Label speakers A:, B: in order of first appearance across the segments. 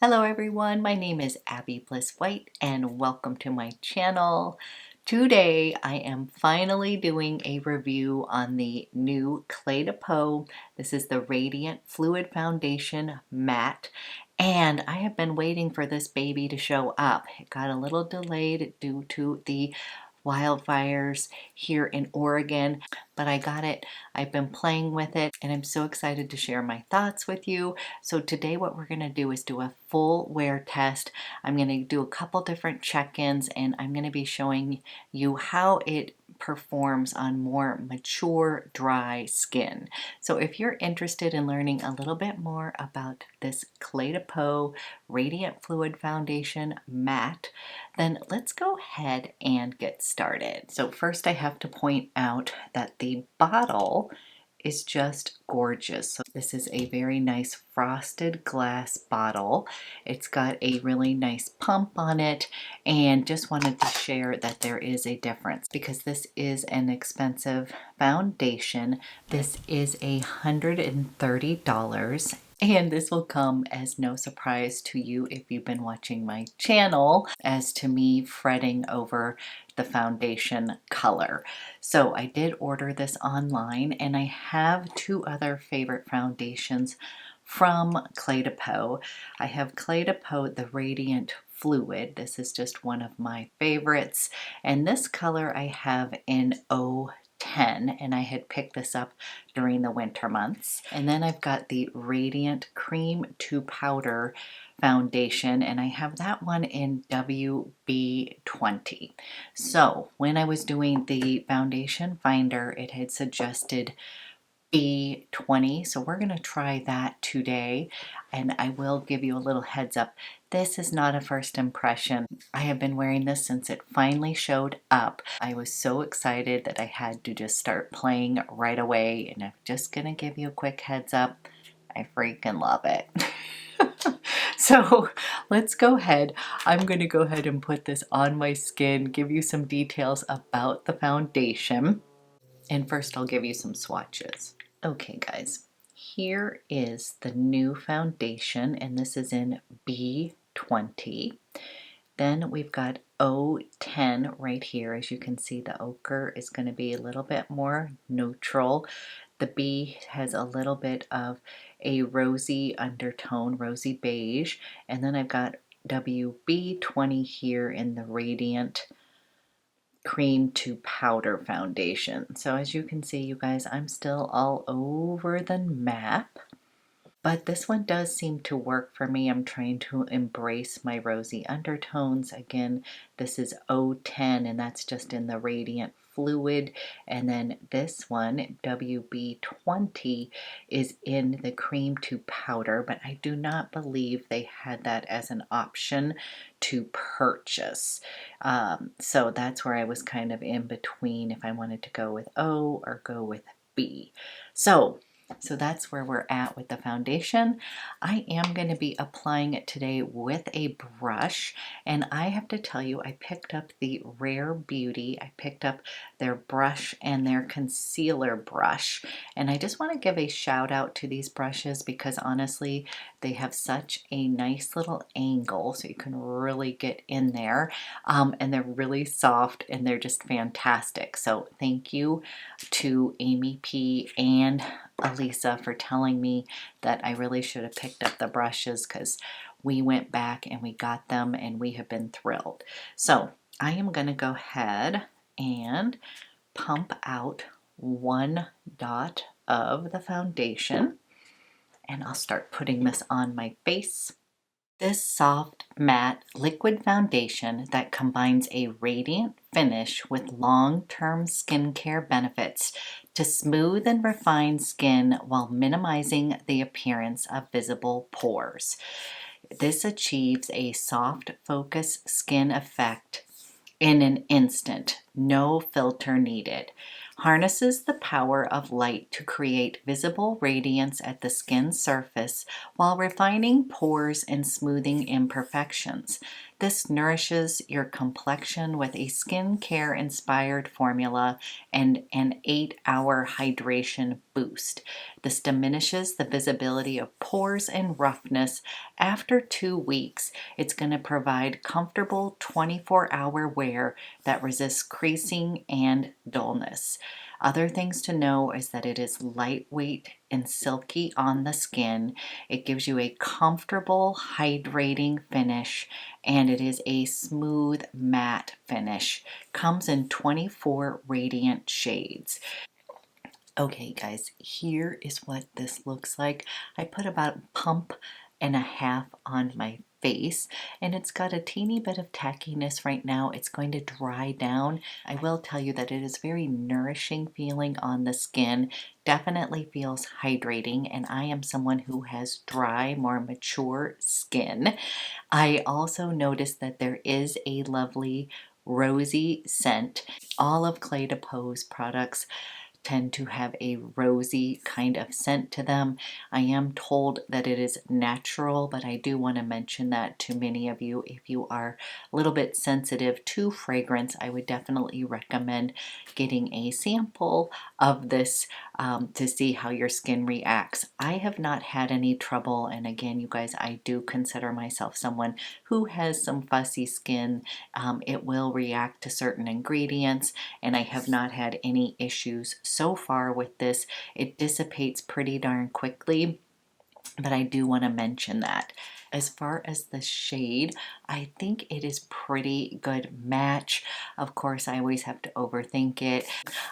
A: Hello everyone, my name is Abby Bliss White and welcome to my channel. Today I am finally doing a review on the new Cle de Peau. This is the Radiant Fluid Foundation Matte and I have been waiting for this baby to show up. It got a little delayed due to the wildfires here in Oregon, but I got it. I've been playing with it and I'm so excited to share my thoughts with you. So today what we're going to do is do a full wear test. I'm going to do a couple different check-ins and I'm going to be showing you how it performs on more mature, dry skin. So if you're interested in learning a little bit more about this Cle de Peau Radiant Fluid Foundation Matte, then let's go ahead and get started. So first I have to point out that the bottle is just gorgeous. So this is a very nice frosted glass bottle. It's got a really nice pump on it and just wanted to share that there is a difference because this is an expensive foundation. This is $130 and this will come as no surprise to you if you've been watching my channel as to me fretting over the foundation color. So I did order this online and I have two other favorite foundations from Cle de Peau. I have Cle de Peau the Radiant Fluid. This is just one of my favorites. And this color I have in 010 and I had picked this up during the winter months. And then I've got the Radiant Cream to Powder foundation and I have that one in WB20. So when I was doing the foundation finder, it had suggested B20, so we're going to try that today and I will give you a little heads up. This is not a first impression. I have been wearing this since it finally showed up. I was so excited that I had to just start playing right away, and I'm just going to give you a quick heads up. I freaking love it. So let's go ahead. I'm going to go ahead and put this on my skin, give you some details about the foundation, and first I'll give you some swatches. Okay guys, here is the new foundation and this is in B20. Then we've got 010 right here. As you can see, the ochre is going to be a little bit more neutral. The B has a little bit of a rosy undertone, rosy beige. And then I've got WB20 here in the Radiant Cream to Powder foundation. So as you can see, you guys, I'm still all over the map. But this one does seem to work for me. I'm trying to embrace my rosy undertones. Again, this is 010 and that's just in the Radiant Fluid. And then this one, WB20, is in the Cream to Powder, but I do not believe they had that as an option to purchase. So that's where I was kind of in between if I wanted to go with O or go with B. So that's where we're at with the foundation. I am going to be applying it today with a brush, and I have to tell you, I picked up the Rare Beauty. I picked up their brush and their concealer brush, and I just want to give a shout out to these brushes because honestly, they have such a nice little angle, so you can really get in there, and they're really soft and they're just fantastic. So thank you to Amy P and Alyssa for telling me that I really should have picked up the brushes because we went back and we got them and we have been thrilled. So I am going to go ahead and pump out one dot of the foundation and I'll start putting this on my face. This soft, matte, liquid foundation that combines a radiant finish with long-term skincare benefits to smooth and refine skin while minimizing the appearance of visible pores. This achieves a soft, focused skin effect in an instant, no filter needed. Harnesses the power of light to create visible radiance at the skin surface while refining pores and smoothing imperfections. This nourishes your complexion with a skincare inspired formula and an 8-hour hydration boost. This diminishes the visibility of pores and roughness after 2 weeks. It's going to provide comfortable 24-hour wear that resists creasing and dullness. Other things to know is that it is lightweight and silky on the skin. It gives you a comfortable, hydrating finish, and it is a smooth matte finish. Comes in 24 radiant shades. Okay guys, here is what this looks like. I put about a pump and a half on my face, and it's got a teeny bit of tackiness right now. It's going to dry down. I will tell you that it is very nourishing feeling on the skin. Definitely feels hydrating, and I am someone who has dry, more mature skin. I also noticed that there is a lovely rosy scent. All of Cle de Peau's products tend to have a rosy kind of scent to them. I am told that it is natural, but I do want to mention that to many of you. If you are a little bit sensitive to fragrance, I would definitely recommend getting a sample of this to see how your skin reacts. I have not had any trouble, and again, you guys, I do consider myself someone who has some fussy skin. It will react to certain ingredients, and I have not had any issues so far with this. It dissipates pretty darn quickly, but I do want to mention that. As far as the shade, I think it is pretty good match. Of course, I always have to overthink it.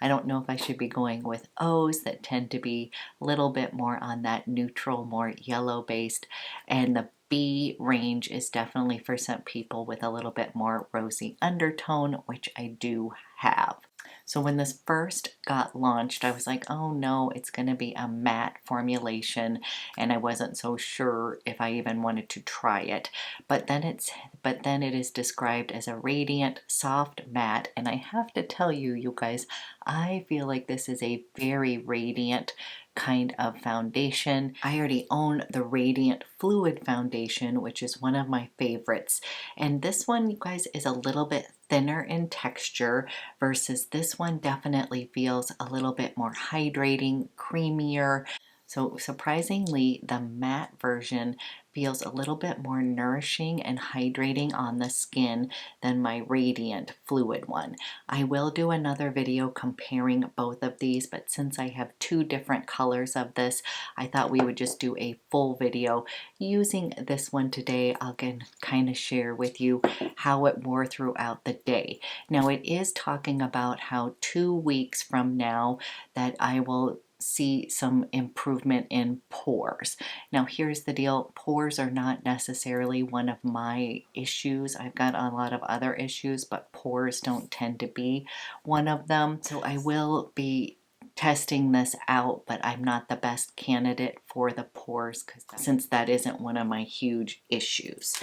A: I don't know if I should be going with O's that tend to be a little bit more on that neutral, more yellow based, and the B range is definitely for some people with a little bit more rosy undertone, which I do have. So when this first got launched, I was like, oh no, it's going to be a matte formulation, and I wasn't so sure if I even wanted to try it. But then it is described as a radiant, soft matte, and I have to tell you, you guys, I feel like this is a very radiant kind of foundation. I already own the Radiant Fluid Foundation, which is one of my favorites. And this one, you guys, is a little bit thinner in texture versus this one definitely feels a little bit more hydrating, creamier. So surprisingly, the matte version feels a little bit more nourishing and hydrating on the skin than my Radiant Fluid one. I will do another video comparing both of these, but since I have two different colors of this, I thought we would just do a full video using this one today. I'll kind of share with you how it wore throughout the day. Now it is talking about how 2 weeks from now that I will see some improvement in pores. Now here's the deal, pores are not necessarily one of my issues. I've got a lot of other issues, but pores don't tend to be one of them. So I will be testing this out, but I'm not the best candidate for the pores since that isn't one of my huge issues.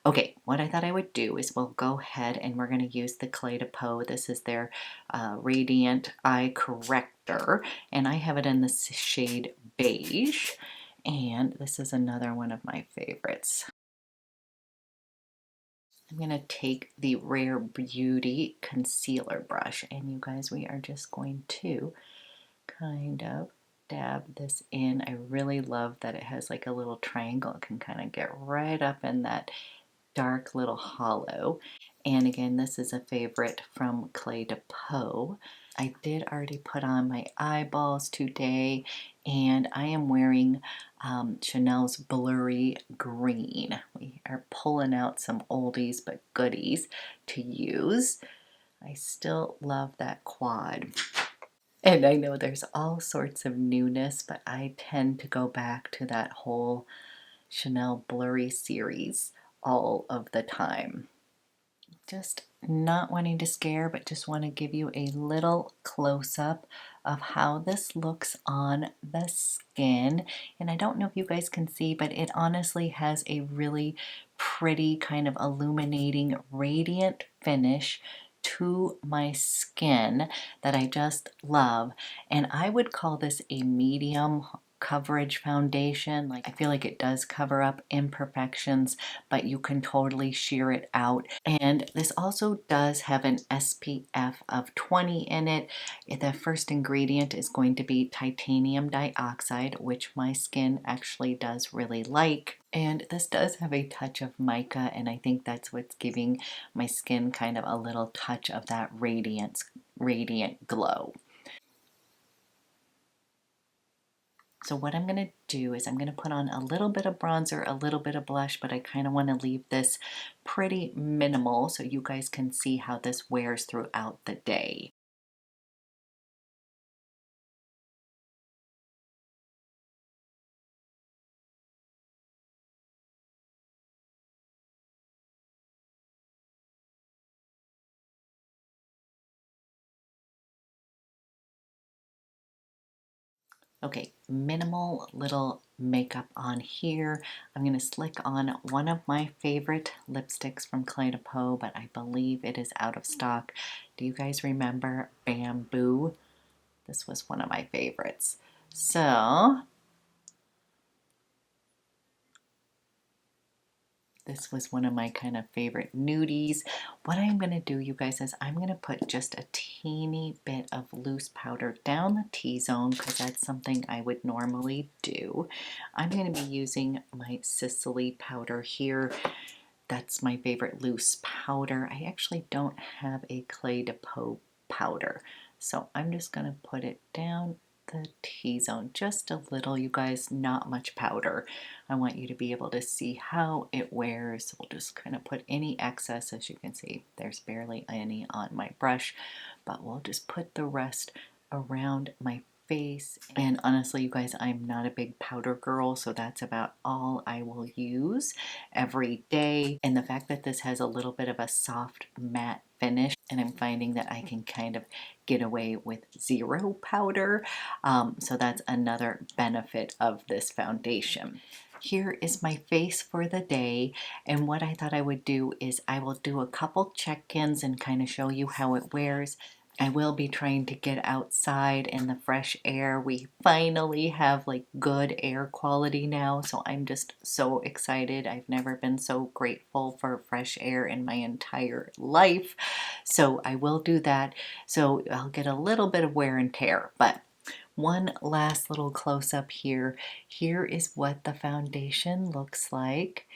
A: Okay, what I thought I would do is we'll go ahead and we're going to use the Cle de Peau. This is their Radiant Eye Corrector, and I have it in the shade Beige, and this is another one of my favorites. I'm going to take the Rare Beauty concealer brush, and you guys, we are just going to kind of dab this in. I really love that it has like a little triangle. It can kind of get right up in that dark little hollow. And again, this is a favorite from Cle de Peau. I did already put on my eyeballs today, and I am wearing Chanel's Blurry Green. We are pulling out some oldies but goodies to use. I still love that quad. And I know there's all sorts of newness, but I tend to go back to that whole Chanel Blurry series all of the time. Just not wanting to scare, but just want to give you a little close-up of how this looks on the skin. And I don't know if you guys can see, but it honestly has a really pretty kind of illuminating, radiant finish to my skin that I just love. And I would call this a medium coverage foundation. Like, I feel like it does cover up imperfections, but you can totally sheer it out. And this also does have an SPF of 20 in it. The first ingredient is going to be titanium dioxide, which my skin actually does really like. And this does have a touch of mica, and I think that's what's giving my skin kind of a little touch of that radiant glow. So what I'm going to do is I'm going to put on a little bit of bronzer, a little bit of blush, but I kind of want to leave this pretty minimal so you guys can see how this wears throughout the day. Okay, minimal little makeup on here. I'm going to slick on one of my favorite lipsticks from Cle de Peau, but I believe it is out of stock. Do you guys remember Bamboo? This was one of my favorites. So this was one of my kind of favorite nudies. What I'm going to do, you guys, is I'm going to put just a teeny bit of loose powder down the T-zone because that's something I would normally do. I'm going to be using my Sicily powder here. That's my favorite loose powder. I actually don't have a Cle de Peau powder, so I'm just going to put it down the T-zone just a little, you guys, not much powder. I want you to be able to see how it wears. We'll just kind of put any excess. As you can see, there's barely any on my brush, but we'll just put the rest around my face. And honestly, you guys, I'm not a big powder girl, so that's about all I will use every day. And the fact that this has a little bit of a soft matte finish, and I'm finding that I can kind of get away with zero powder, so that's another benefit of this foundation. Here is my face for the day, and what I thought I would do is I will do a couple check-ins and kind of show you how it wears. I will be trying to get outside in the fresh air. We finally have like good air quality now, so I'm just so excited. I've never been so grateful for fresh air in my entire life. So I will do that. So I'll get a little bit of wear and tear, but one last little close up here. Here is what the foundation looks like.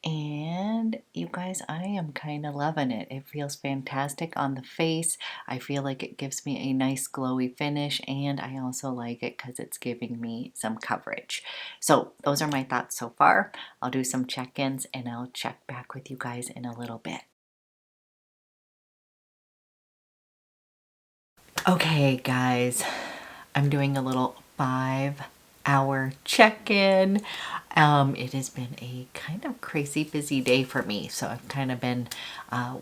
A: And you guys, I am kind of loving it. It feels fantastic on the face. I feel like it gives me a nice glowy finish, and I also like it because it's giving me some coverage. So those are my thoughts so far. I'll do some check-ins and I'll check back with you guys in a little bit. Okay, guys, I'm doing a little 5-hour check-in. It has been a kind of crazy busy day for me, so I've kind of been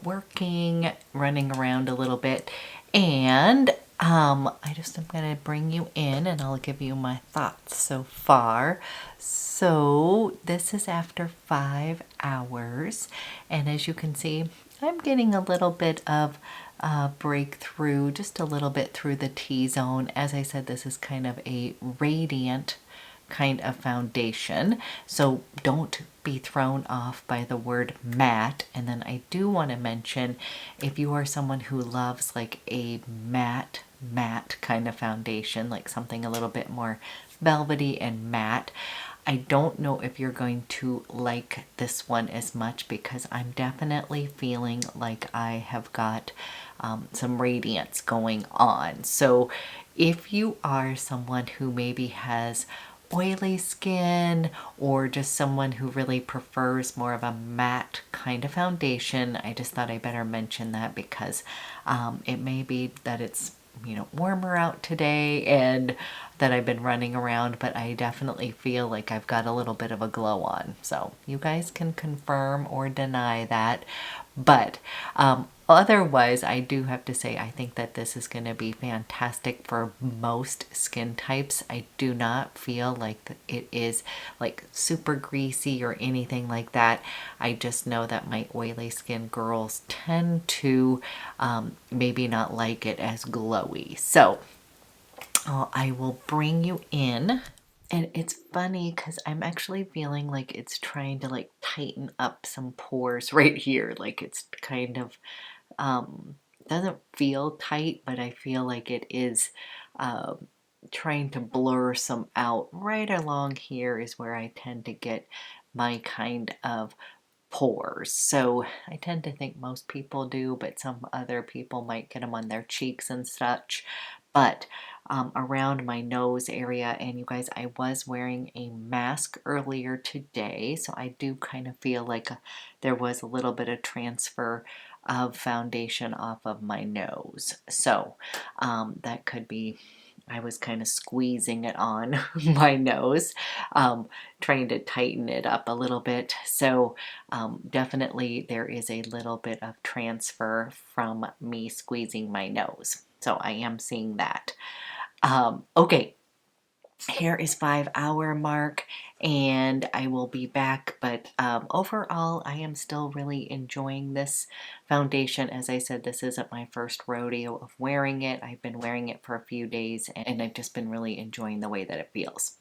A: working, running around a little bit, and I just am going to bring you in and I'll give you my thoughts so far. So this is after 5 hours, and as you can see, I'm getting a little bit of breakthrough, just a little bit through the T-zone. As I said, this is kind of a radiant kind of foundation, so don't be thrown off by the word matte. And then I do want to mention, if you are someone who loves like a matte kind of foundation, like something a little bit more velvety and matte, I don't know if you're going to like this one as much because I'm definitely feeling like I have got some radiance going on. So if you are someone who maybe has oily skin or just someone who really prefers more of a matte kind of foundation, I just thought I better mention that because it may be that it's, you know, warmer out today and that I've been running around, but I definitely feel like I've got a little bit of a glow on. So you guys can confirm or deny that. But otherwise, I do have to say, I think that this is going to be fantastic for most skin types. I do not feel like it is like super greasy or anything like that. I just know that my oily skin girls tend to maybe not like it as glowy. So I will bring you in And it's funny because I'm actually feeling like it's trying to like tighten up some pores right here. Like it's kind of um, doesn't feel tight, but I feel like it is trying to blur some out. Right along here is where I tend to get my kind of pores. So I tend to think most people do, but some other people might get them on their cheeks and such. But around my nose area, and you guys, I was wearing a mask earlier today, so I do kind of feel like there was a little bit of transfer of foundation off of my nose. So that could be, I was kind of squeezing it on my nose, trying to tighten it up a little bit. So definitely there is a little bit of transfer from me squeezing my nose. So I am seeing that. Okay, here is 5 hour mark and I will be back, but overall I am still really enjoying this foundation. As I said, this isn't my first rodeo of wearing it. I've been wearing it for a few days and I've just been really enjoying the way that it feels.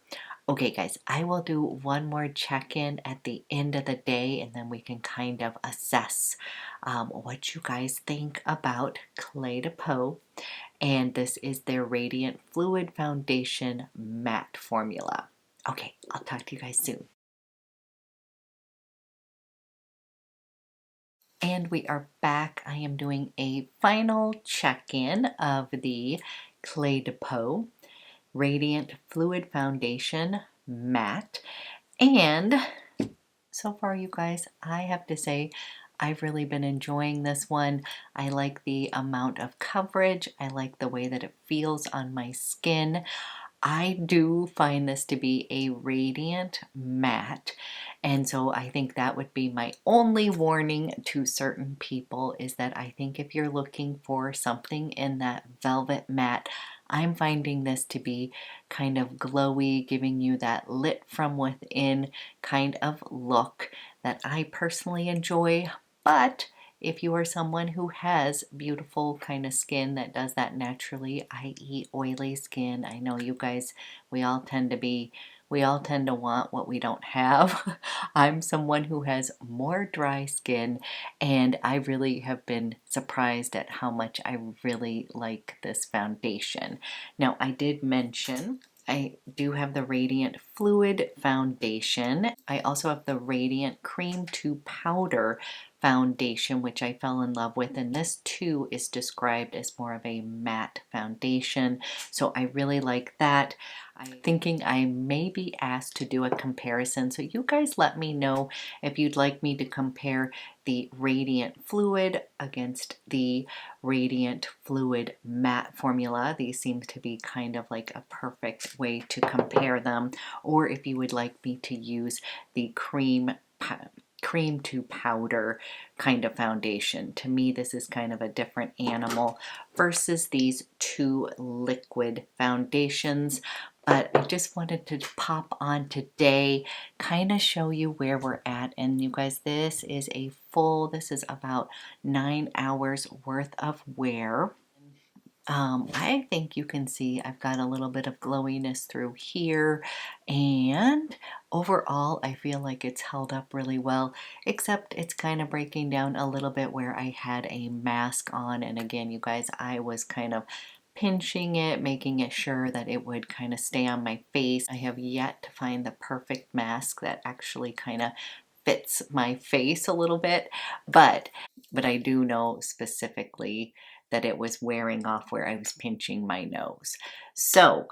A: Okay guys, I will do one more check-in at the end of the day and then we can kind of assess what you guys think about Cle de Peau. And this is their Radiant Fluid Foundation Matte Formula. Okay, I'll talk to you guys soon. And we are back. I am doing a final check-in of the Cle de Peau Radiant Fluid Foundation Matte. And so far, you guys, I have to say, I've really been enjoying this one. I like the amount of coverage. I like the way that it feels on my skin. I do find this to be a radiant matte, and so I think that would be my only warning to certain people is that I think if you're looking for something in that velvet matte, I'm finding this to be kind of glowy, giving you that lit from within kind of look that I personally enjoy, but if you are someone who has beautiful kind of skin that does that naturally, i.e. oily skin, I know you guys, we all tend to want what we don't have. I'm someone who has more dry skin and I really have been surprised at how much I really like this foundation. Now, I did mention I do have the Radiant Fluid Foundation. I also have the Radiant Cream to Powder Foundation, which I fell in love with. And this too is described as more of a matte foundation. So I really like that. I'm thinking I may be asked to do a comparison. So you guys let me know if you'd like me to compare the Radiant Fluid against the Radiant Fluid Matte formula. These seem to be kind of like a perfect way to compare them. Or if you would like me to use the cream to powder kind of foundation. To me, this is kind of a different animal versus these two liquid foundations. But I just wanted to pop on today, kind of show you where we're at. And you guys, this is about 9 hours worth of wear. I think you can see I've got a little bit of glowiness through here, and overall I feel like it's held up really well, except it's kind of breaking down a little bit where I had a mask on. And again, you guys, I was kind of pinching it, making it sure that it would kind of stay on my face. I have yet to find the perfect mask that actually kind of fits my face a little bit, but I do know specifically that it was wearing off where I was pinching my nose. So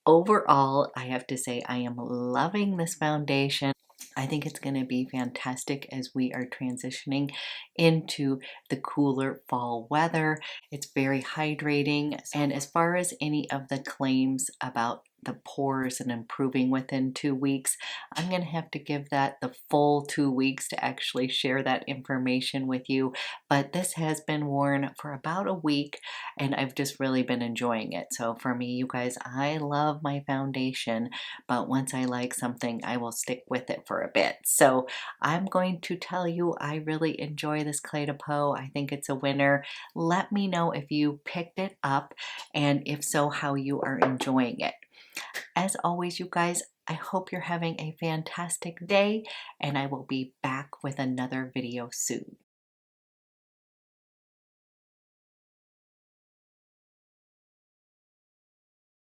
A: overall, I have to say I am loving this foundation. I think it's going to be fantastic as we are transitioning into the cooler fall weather. It's very hydrating. And as far as any of the claims about the pores and improving within 2 weeks, I'm going to have to give that the full 2 weeks to actually share that information with you. But this has been worn for about a week and I've just really been enjoying it. So for me, you guys, I love my foundation, but once I like something, I will stick with it for a bit. So I'm going to tell you, I really enjoy this Cle de Peau. I think it's a winner. Let me know if you picked it up and if so, how you are enjoying it. As always, you guys, I hope you're having a fantastic day, and I will be back with another video soon.